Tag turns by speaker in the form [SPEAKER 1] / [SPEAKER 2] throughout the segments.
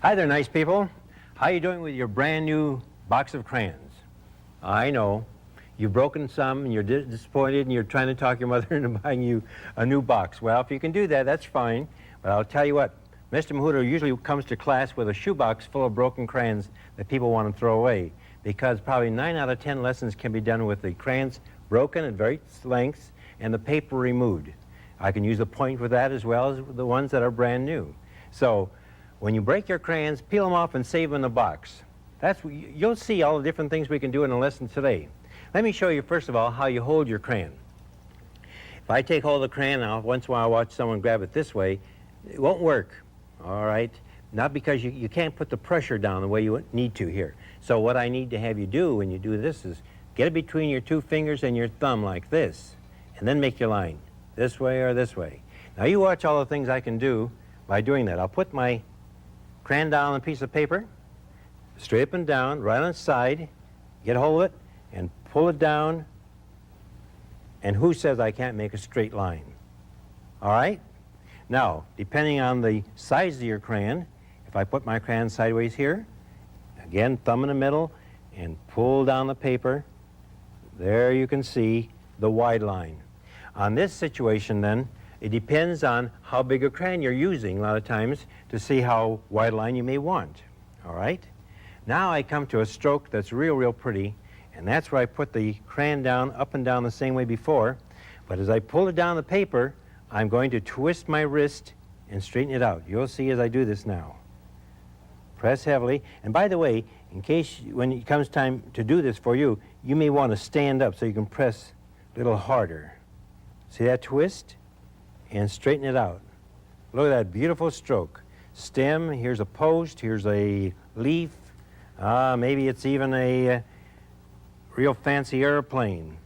[SPEAKER 1] Hi there, nice people. How you doing with your brand new box of crayons? I know you've broken some and you're disappointed and you're trying to talk your mother into buying you a new box. Well, if you can do that, that's fine. But I'll tell you what, Mr. Mihuta usually comes to class with a shoebox full of broken crayons that people want to throw away, because probably 9 out of 10 lessons can be done with the crayons broken at various lengths and the paper removed. I can use the point with that as well as the ones that are brand new. So when you break your crayons, peel them off and save them in the box. You'll see all the different things we can do in the lesson today. Let me show you first of all how you hold your crayon. If I take hold of the crayon now, once in a while I watch someone grab it this way, it won't work, all right? Not because you can't put the pressure down the way you need to here. So what I need to have you do when you do this is get it between your 2 fingers and your thumb like this, and then make your line this way or this way. Now you watch all the things I can do by doing that. I'll put my crayon down on a piece of paper, straight up and down, right on its side, get a hold of it, and pull it down, and who says I can't make a straight line? All right? Now, depending on the size of your crayon, if I put my crayon sideways here, again, thumb in the middle, and pull down the paper, there you can see the wide line. On this situation then, it depends on how big a crayon you're using a lot of times to see how wide a line you may want, all right? Now I come to a stroke that's real pretty, and that's where I put the crayon down, up and down the same way before, but as I pull it down the paper, I'm going to twist my wrist and straighten it out. You'll see as I do this now. Press heavily, and by the way, in case when it comes time to do this for you, you may want to stand up so you can press a little harder. See that twist? And straighten it out. Look at that beautiful stroke. Stem, here's a post, here's a leaf. Maybe it's even a real fancy airplane.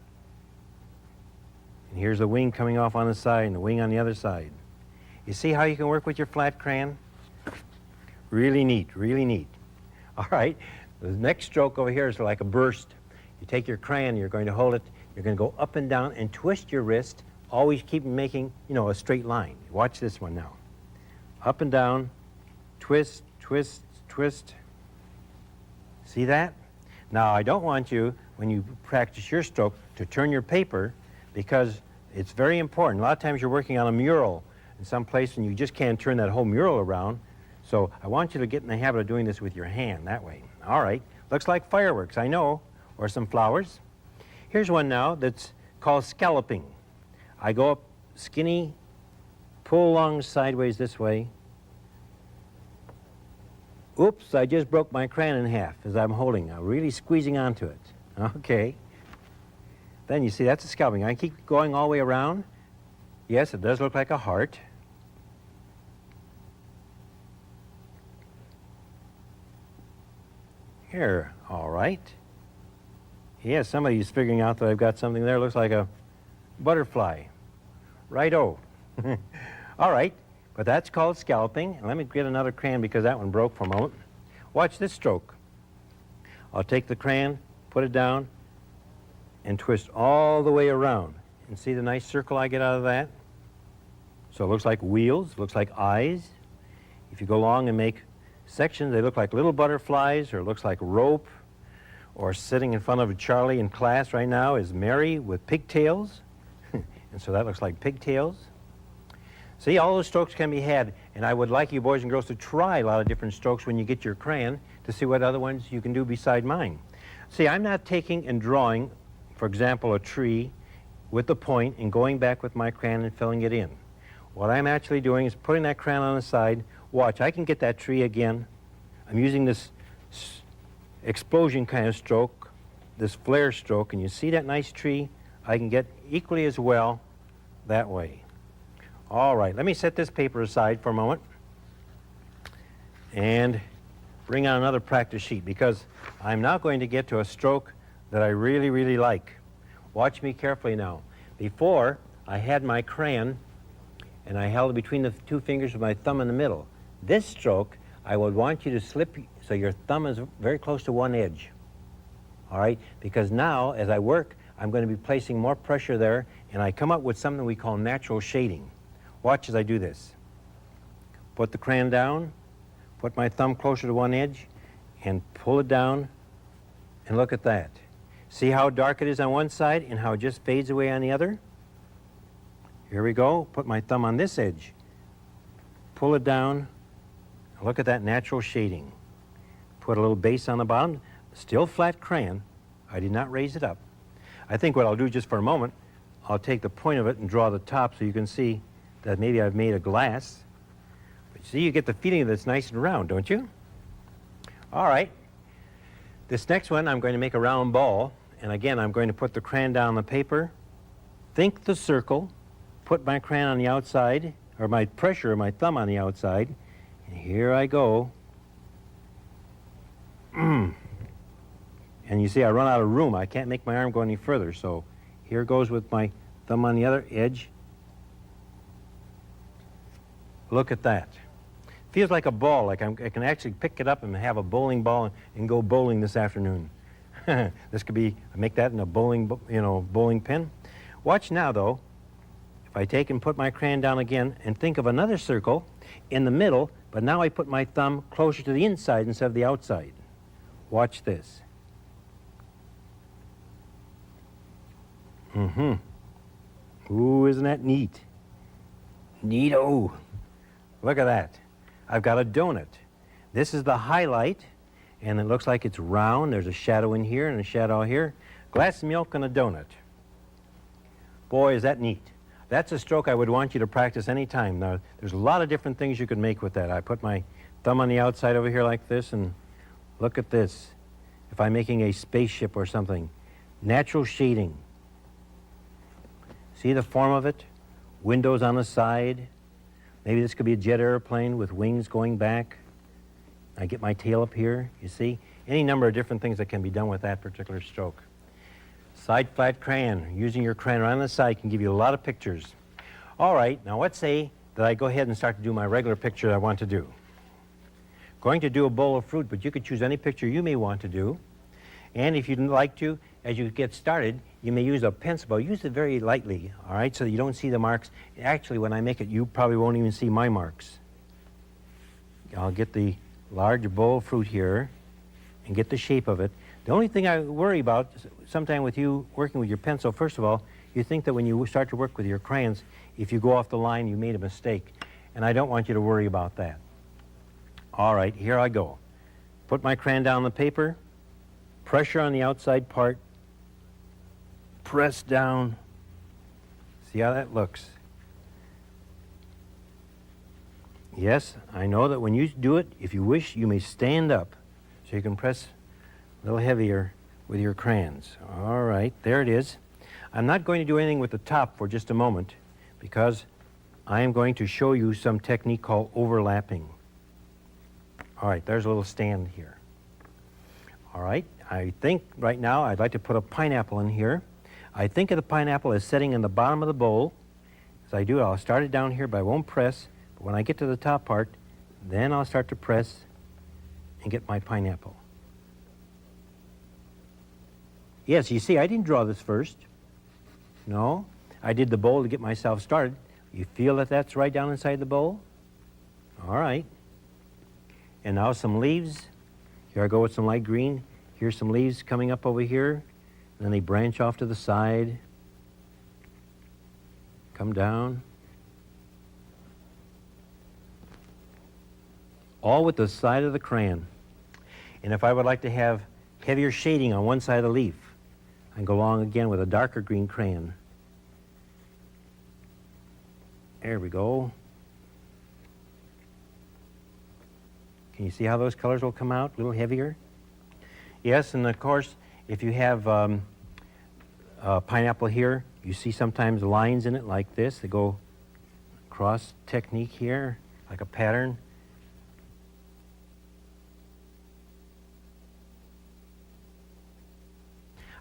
[SPEAKER 1] And here's the wing coming off on the side and the wing on the other side. You see how you can work with your flat crayon? Really neat, really neat. All right, the next stroke over here is like a burst. You take your crayon, you're going to hold it, you're going to go up and down and twist your wrist. Always keep making, a straight line. Watch this one now. Up and down, twist, twist, twist. See that? Now, I don't want you, when you practice your stroke, to turn your paper, because it's very important. A lot of times you're working on a mural in some place and you just can't turn that whole mural around. So I want you to get in the habit of doing this with your hand that way. All right, looks like fireworks, I know, or some flowers. Here's one now that's called scalloping. I go up skinny, pull along sideways this way. Oops, I just broke my crayon in half as I'm holding. I'm really squeezing onto it. Okay. Then you see that's a scalloping. I keep going all the way around. Yes, it does look like a heart. Here, all right. Yeah, somebody's figuring out that I've got something there. Looks like a butterfly. Right-o. All right, but that's called scalloping. And let me get another crayon because that one broke for a moment. Watch this stroke. I'll take the crayon, put it down, and twist all the way around. And see the nice circle I get out of that? So it looks like wheels, looks like eyes. If you go along and make sections, they look like little butterflies, or it looks like rope, or sitting in front of Charlie in class right now is Mary with pigtails. And so that looks like pigtails. See, all those strokes can be had, and I would like you boys and girls to try a lot of different strokes when you get your crayon to see what other ones you can do beside mine. See, I'm not taking and drawing, for example, a tree with the point and going back with my crayon and filling it in. What I'm actually doing is putting that crayon on the side. Watch, I can get that tree again. I'm using this explosion kind of stroke, this flare stroke, and you see that nice tree? I can get equally as well that way. All right, let me set this paper aside for a moment and bring out another practice sheet, because I'm now going to get to a stroke that I really like. Watch me carefully now. Before, I had my crayon and I held it between the 2 fingers with my thumb in the middle. This stroke, I would want you to slip so your thumb is very close to one edge. All right, because now as I work, I'm going to be placing more pressure there, and I come up with something we call natural shading. Watch as I do this. Put the crayon down, put my thumb closer to one edge and pull it down, and look at that. See how dark it is on one side and how it just fades away on the other? Here we go. Put my thumb on this edge. Pull it down. Look at that natural shading. Put a little base on the bottom. Still flat crayon. I did not raise it up. I think what I'll do just for a moment, I'll take the point of it and draw the top so you can see that maybe I've made a glass. But see, you get the feeling that it's nice and round, don't you? All right. This next one, I'm going to make a round ball. And again, I'm going to put the crayon down on the paper. Think the circle. Put my crayon on the outside, or my pressure of my thumb on the outside. And here I go. And you see, I run out of room. I can't make my arm go any further. So here goes with my thumb on the other edge. Look at that. Feels like a ball, like I can actually pick it up and have a bowling ball and go bowling this afternoon. This could be, make that in a bowling, bowling pin. Watch now, though. If I take and put my crayon down again and think of another circle in the middle, but now I put my thumb closer to the inside instead of the outside. Watch this. Ooh, isn't that neat? Neato. Look at that. I've got a donut. This is the highlight, and it looks like it's round. There's a shadow in here and a shadow here. Glass of milk and a donut. Boy, is that neat. That's a stroke I would want you to practice anytime. Now, there's a lot of different things you could make with that. I put my thumb on the outside over here like this, and look at this. If I'm making a spaceship or something, natural shading. See the form of it? Windows on the side. Maybe this could be a jet airplane with wings going back. I get my tail up here, you see? Any number of different things that can be done with that particular stroke. Side flat crayon. Using your crayon right on the side can give you a lot of pictures. All right, now let's say that I go ahead and start to do my regular picture I want to do. Going to do a bowl of fruit, but you could choose any picture you may want to do. And if you'd like to, as you get started, you may use a pencil, but use it very lightly, all right, so that you don't see the marks. Actually, when I make it, you probably won't even see my marks. I'll get the large bowl of fruit here and get the shape of it. The only thing I worry about sometime with you working with your pencil, first of all, you think that when you start to work with your crayons, if you go off the line, you made a mistake. And I don't want you to worry about that. All right, here I go. Put my crayon down on the paper, pressure on the outside part, press down. See how that looks? Yes, I know that when you do it, if you wish, you may stand up so you can press a little heavier with your crayons. All right, there it is. I'm not going to do anything with the top for just a moment because I am going to show you some technique called overlapping. All right, there's a little stand here. All right, I think right now I'd like to put a pineapple in here. I think of the pineapple as setting in the bottom of the bowl. As I do, I'll start it down here, but I won't press. But when I get to the top part, then I'll start to press and get my pineapple. Yes, you see, I didn't draw this first. No, I did the bowl to get myself started. You feel that that's right down inside the bowl? All right. And now some leaves. Here I go with some light green. Here's some leaves coming up over here. And then they branch off to the side. Come down. All with the side of the crayon. And if I would like to have heavier shading on one side of the leaf, I can go along again with a darker green crayon. There we go. Can you see how those colors will come out a little heavier? Yes, and of course, if you have pineapple here, you see sometimes lines in it like this. They go across technique here, like a pattern.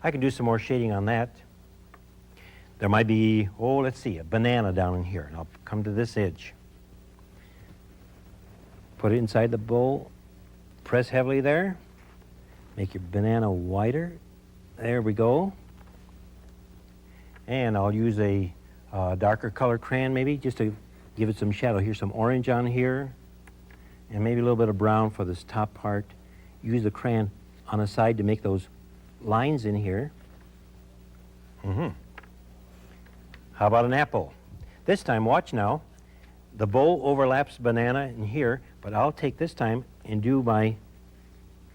[SPEAKER 1] I can do some more shading on that. There might be, oh, let's see, a banana down in here. And I'll come to this edge. Put it inside the bowl. Press heavily there. Make your banana wider. There we go. And I'll use a darker color crayon maybe just to give it some shadow. Here's some orange on here. and maybe a little bit of brown for this top part. Use the crayon on the side to make those lines in here. How about an apple? This time, watch now. The bowl overlaps banana in here, but I'll take this time and do my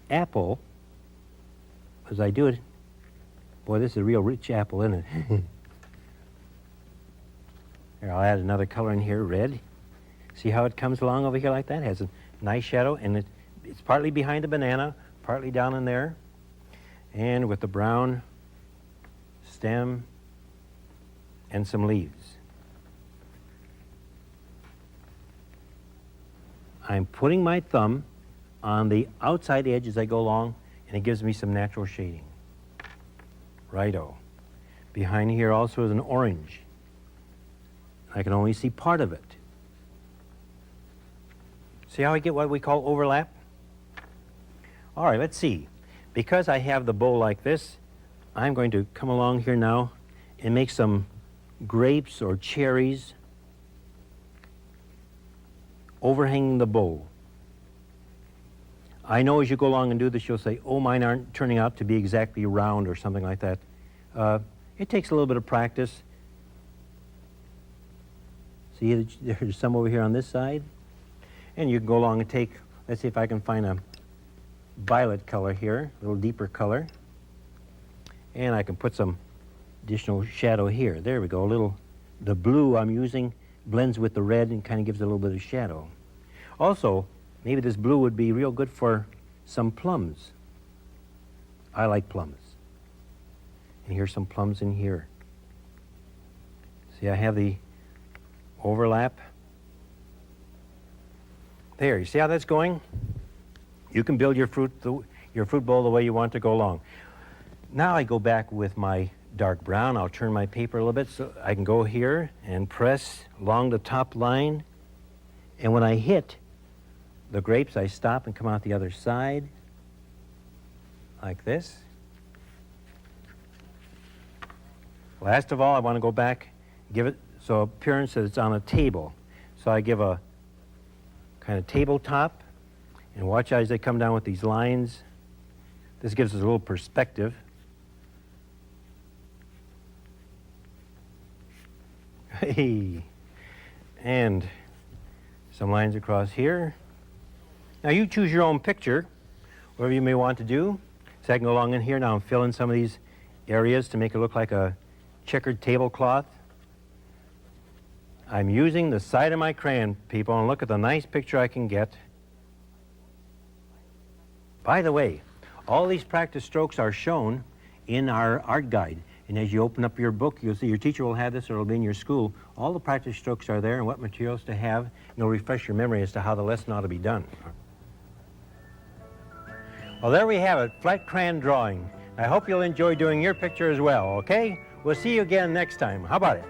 [SPEAKER 1] apple as I do it. Boy, this is a real rich apple, isn't it? Here, I'll add another color in here, red. See how it comes along over here like that? It has a nice shadow, and it's partly behind the banana, partly down in there. And with the brown stem and some leaves. I'm putting my thumb on the outside edge as I go along, and it gives me some natural shading. Righto. Behind here also is an orange. I can only see part of it. See how I get what we call overlap? All right, let's see. Because I have the bowl like this, I'm going to come along here now and make some grapes or cherries overhanging the bowl. I know as you go along and do this, you'll say, oh, mine aren't turning out to be exactly round or something like that. It takes a little bit of practice. See, there's some over here on this side. And you can go along and take, let's see if I can find a violet color here, a little deeper color. And I can put some additional shadow here. There we go, the blue I'm using blends with the red and kind of gives it a little bit of shadow. Also, maybe this blue would be real good for some plums. I like plums. And here's some plums in here. See, I have the overlap. There, you see how that's going? You can build your fruit bowl the way you want to go along. Now I go back with my dark brown. I'll turn my paper a little bit so I can go here and press along the top line. And when I hit the grapes, I stop and come out the other side like this. Last of all, I want to go back, give it so appearance that it's on a table. So I give a kind of tabletop, and watch as they come down with these lines. This gives us a little perspective. Hey, and some lines across here. Now you choose your own picture, whatever you may want to do. So I can go along in here now and fill in some of these areas to make it look like a checkered tablecloth. I'm using the side of my crayon, people, and look at the nice picture I can get. By the way, all these practice strokes are shown in our art guide. And as you open up your book, you'll see your teacher will have this, or it'll be in your school. All the practice strokes are there and what materials to have, and it'll refresh your memory as to how the lesson ought to be done. Well, there we have it, flat crayon drawing. I hope you'll enjoy doing your picture as well, okay? We'll see you again next time. How about it?